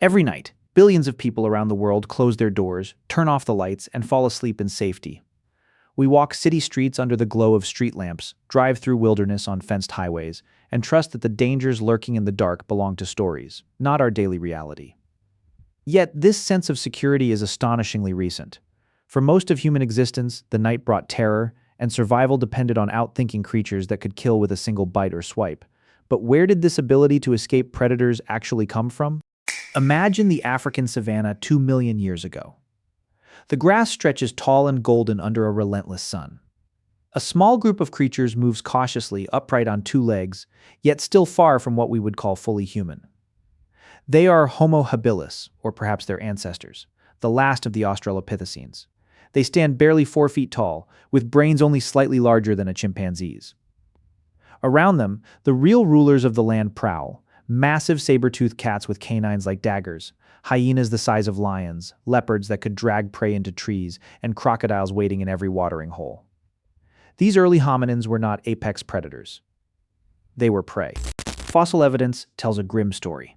Every night, billions of people around the world close their doors, turn off the lights, and fall asleep in safety. We walk city streets under the glow of street lamps, drive through wilderness on fenced highways, and trust that the dangers lurking in the dark belong to stories, not our daily reality. Yet this sense of security is astonishingly recent. For most of human existence, the night brought terror, and survival depended on outthinking creatures that could kill with a single bite or swipe. But where did this ability to escape predators actually come from? Imagine the African savanna 2 million years ago. The grass stretches tall and golden under a relentless sun. A small group of creatures moves cautiously, upright on two legs, yet still far from what we would call fully human. They are Homo habilis, or perhaps their ancestors, the last of the Australopithecines. They stand barely 4 feet tall, with brains only slightly larger than a chimpanzee's. Around them, the real rulers of the land prowl: massive saber-toothed cats with canines like daggers, hyenas the size of lions, leopards that could drag prey into trees, and crocodiles waiting in every watering hole. These early hominins were not apex predators. They were prey. Fossil evidence tells a grim story.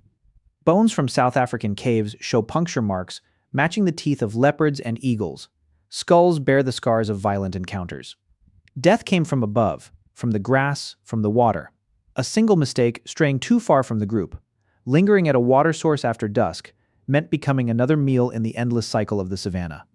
Bones from South African caves show puncture marks matching the teeth of leopards and eagles. Skulls bear the scars of violent encounters. Death came from above, from the grass, from the water. A single mistake, straying too far from the group, lingering at a water source after dusk, meant becoming another meal in the endless cycle of the savanna.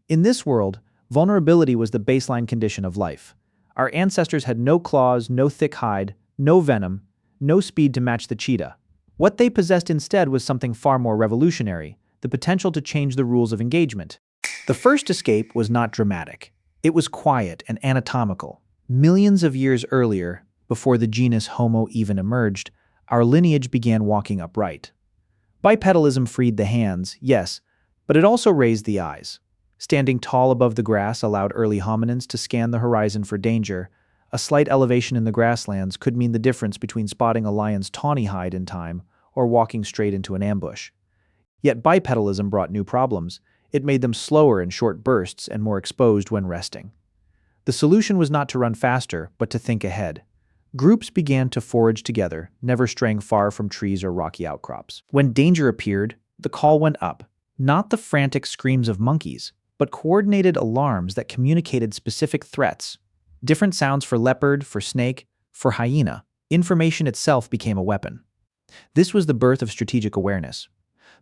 In this world, vulnerability was the baseline condition of life. Our ancestors had no claws, no thick hide, no venom, no speed to match the cheetah. What they possessed instead was something far more revolutionary: the potential to change the rules of engagement. The first escape was not dramatic. It was quiet and anatomical. Millions of years earlier, before the genus Homo even emerged, our lineage began walking upright. Bipedalism freed the hands, yes, but it also raised the eyes. Standing tall above the grass allowed early hominins to scan the horizon for danger. A slight elevation in the grasslands could mean the difference between spotting a lion's tawny hide in time or walking straight into an ambush. Yet bipedalism brought new problems. It made them slower in short bursts and more exposed when resting. The solution was not to run faster, but to think ahead. Groups began to forage together, never straying far from trees or rocky outcrops. When danger appeared, the call went up, not the frantic screams of monkeys, but coordinated alarms that communicated specific threats. Different sounds for leopard, for snake, for hyena. Information itself became a weapon. This was the birth of strategic awareness.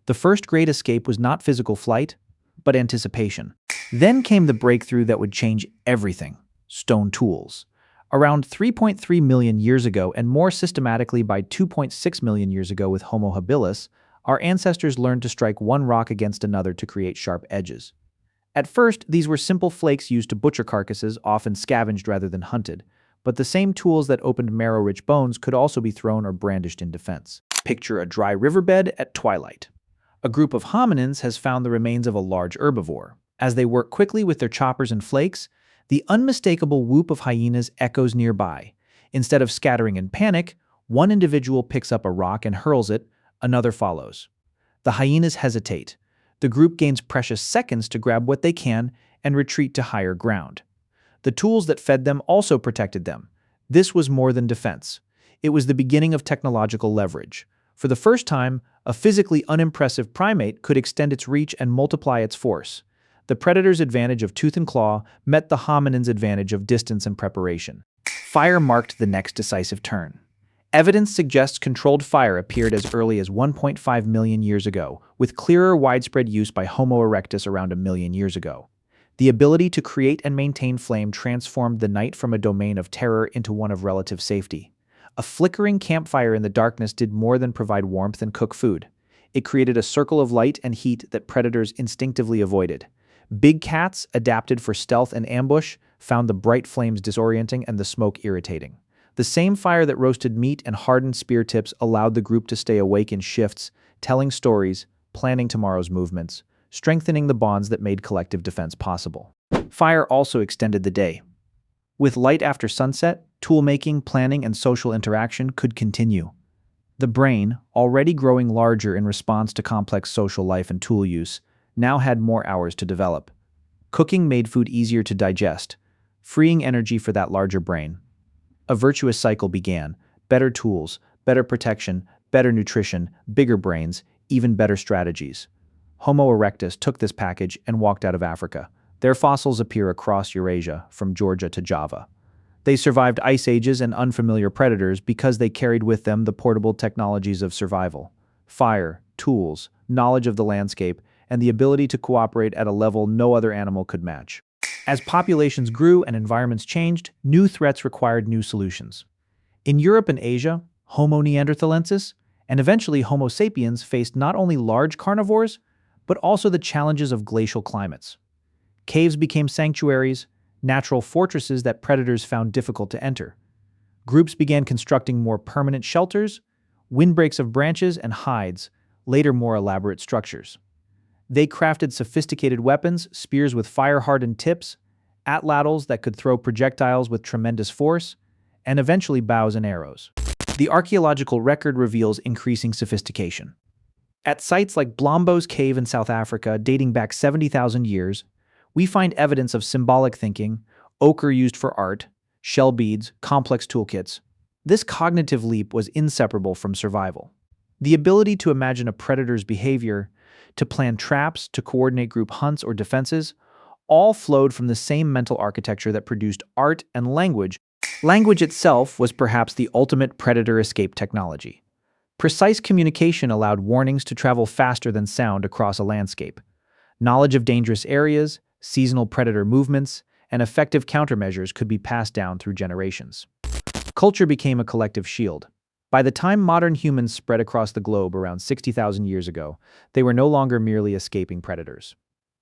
The first great escape was not physical flight, but anticipation. Then came the breakthrough that would change everything: stone tools. Around 3.3 million years ago, and more systematically by 2.6 million years ago with Homo habilis, our ancestors learned to strike one rock against another to create sharp edges. At first, these were simple flakes used to butcher carcasses, often scavenged rather than hunted, but the same tools that opened marrow-rich bones could also be thrown or brandished in defense. Picture a dry riverbed at twilight. A group of hominins has found the remains of a large herbivore. As they work quickly with their choppers and flakes, the unmistakable whoop of hyenas echoes nearby. Instead of scattering in panic, one individual picks up a rock and hurls it, another follows. The hyenas hesitate. The group gains precious seconds to grab what they can and retreat to higher ground. The tools that fed them also protected them. This was more than defense. It was the beginning of technological leverage. For the first time, a physically unimpressive primate could extend its reach and multiply its force. The predator's advantage of tooth and claw met the hominin's advantage of distance and preparation. Fire marked the next decisive turn. Evidence suggests controlled fire appeared as early as 1.5 million years ago, with clearer widespread use by Homo erectus around 1 million years ago. The ability to create and maintain flame transformed the night from a domain of terror into one of relative safety. A flickering campfire in the darkness did more than provide warmth and cook food. It created a circle of light and heat that predators instinctively avoided. Big cats, adapted for stealth and ambush, found the bright flames disorienting and the smoke irritating. The same fire that roasted meat and hardened spear tips allowed the group to stay awake in shifts, telling stories, planning tomorrow's movements, strengthening the bonds that made collective defense possible. Fire also extended the day. With light after sunset, tool-making, planning, and social interaction could continue. The brain, already growing larger in response to complex social life and tool use, now had more hours to develop. Cooking made food easier to digest, freeing energy for that larger brain. A virtuous cycle began: better tools, better protection, better nutrition, bigger brains, even better strategies. Homo erectus took this package and walked out of Africa. Their fossils appear across Eurasia, from Georgia to Java. They survived ice ages and unfamiliar predators because they carried with them the portable technologies of survival: fire, tools, knowledge of the landscape, and the ability to cooperate at a level no other animal could match. As populations grew and environments changed, new threats required new solutions. In Europe and Asia, Homo neanderthalensis and eventually Homo sapiens faced not only large carnivores, but also the challenges of glacial climates. Caves became sanctuaries, natural fortresses that predators found difficult to enter. Groups began constructing more permanent shelters, windbreaks of branches and hides, later more elaborate structures. They crafted sophisticated weapons, spears with fire-hardened tips, atlatls that could throw projectiles with tremendous force, and eventually bows and arrows. The archaeological record reveals increasing sophistication. At sites like Blombos Cave in South Africa, dating back 70,000 years, we find evidence of symbolic thinking, ochre used for art, shell beads, complex toolkits. This cognitive leap was inseparable from survival. The ability to imagine a predator's behavior, to plan traps, to coordinate group hunts or defenses, all flowed from the same mental architecture that produced art and language. Language itself was perhaps the ultimate predator escape technology. Precise communication allowed warnings to travel faster than sound across a landscape. Knowledge of dangerous areas, seasonal predator movements, and effective countermeasures could be passed down through generations. Culture became a collective shield. By the time modern humans spread across the globe around 60,000 years ago, they were no longer merely escaping predators.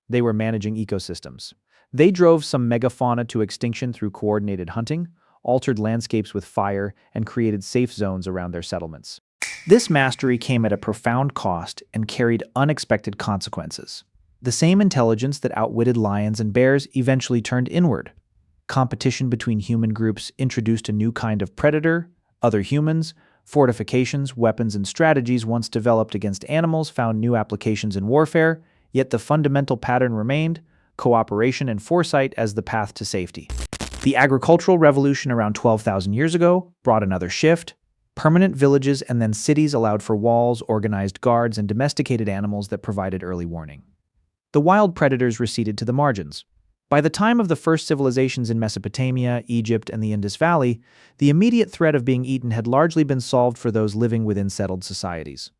They were managing ecosystems. They drove some megafauna to extinction through coordinated hunting, altered landscapes with fire, and created safe zones around their settlements. This mastery came at a profound cost and carried unexpected consequences. The same intelligence that outwitted lions and bears eventually turned inward. Competition between human groups introduced a new kind of predator. Other humans, fortifications, weapons, and strategies once developed against animals found new applications in warfare, yet the fundamental pattern remained: cooperation and foresight as the path to safety. The agricultural revolution around 12,000 years ago brought another shift. Permanent villages and then cities allowed for walls, organized guards, and domesticated animals that provided early warning. The wild predators receded to the margins. By the time of the first civilizations in Mesopotamia, Egypt, and the Indus Valley, the immediate threat of being eaten had largely been solved for those living within settled societies.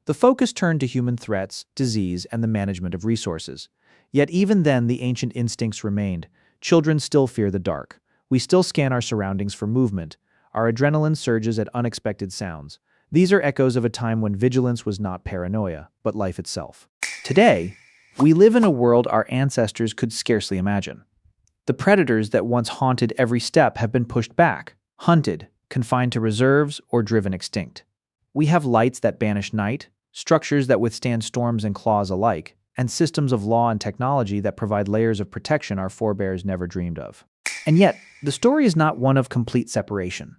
The focus turned to human threats, disease, and the management of resources. Yet even then, the ancient instincts remained. Children still fear the dark. We still scan our surroundings for movement. Our adrenaline surges at unexpected sounds. These are echoes of a time when vigilance was not paranoia, but life itself. Today, we live in a world our ancestors could scarcely imagine. The predators that once haunted every step have been pushed back, hunted, confined to reserves, or driven extinct. We have lights that banish night, structures that withstand storms and claws alike, and systems of law and technology that provide layers of protection our forebears never dreamed of. And yet, the story is not one of complete separation.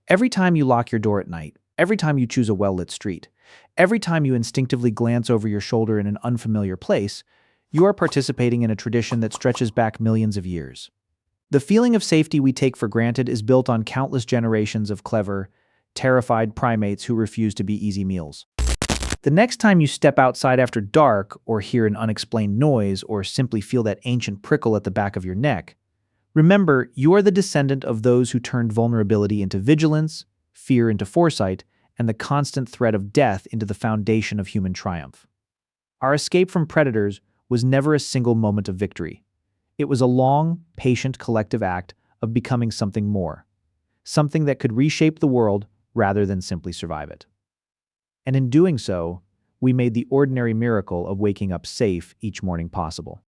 Every time you lock your door at night, every time you choose a well-lit street, every time you instinctively glance over your shoulder in an unfamiliar place, you are participating in a tradition that stretches back millions of years. The feeling of safety we take for granted is built on countless generations of clever, terrified primates who refuse to be easy meals. The next time you step outside after dark, or hear an unexplained noise, or simply feel that ancient prickle at the back of your neck, remember, you are the descendant of those who turned vulnerability into vigilance, fear into foresight, and the constant threat of death into the foundation of human triumph. Our escape from predators was never a single moment of victory. It was a long, patient collective act of becoming something more, something that could reshape the world rather than simply survive it. And in doing so, we made the ordinary miracle of waking up safe each morning possible.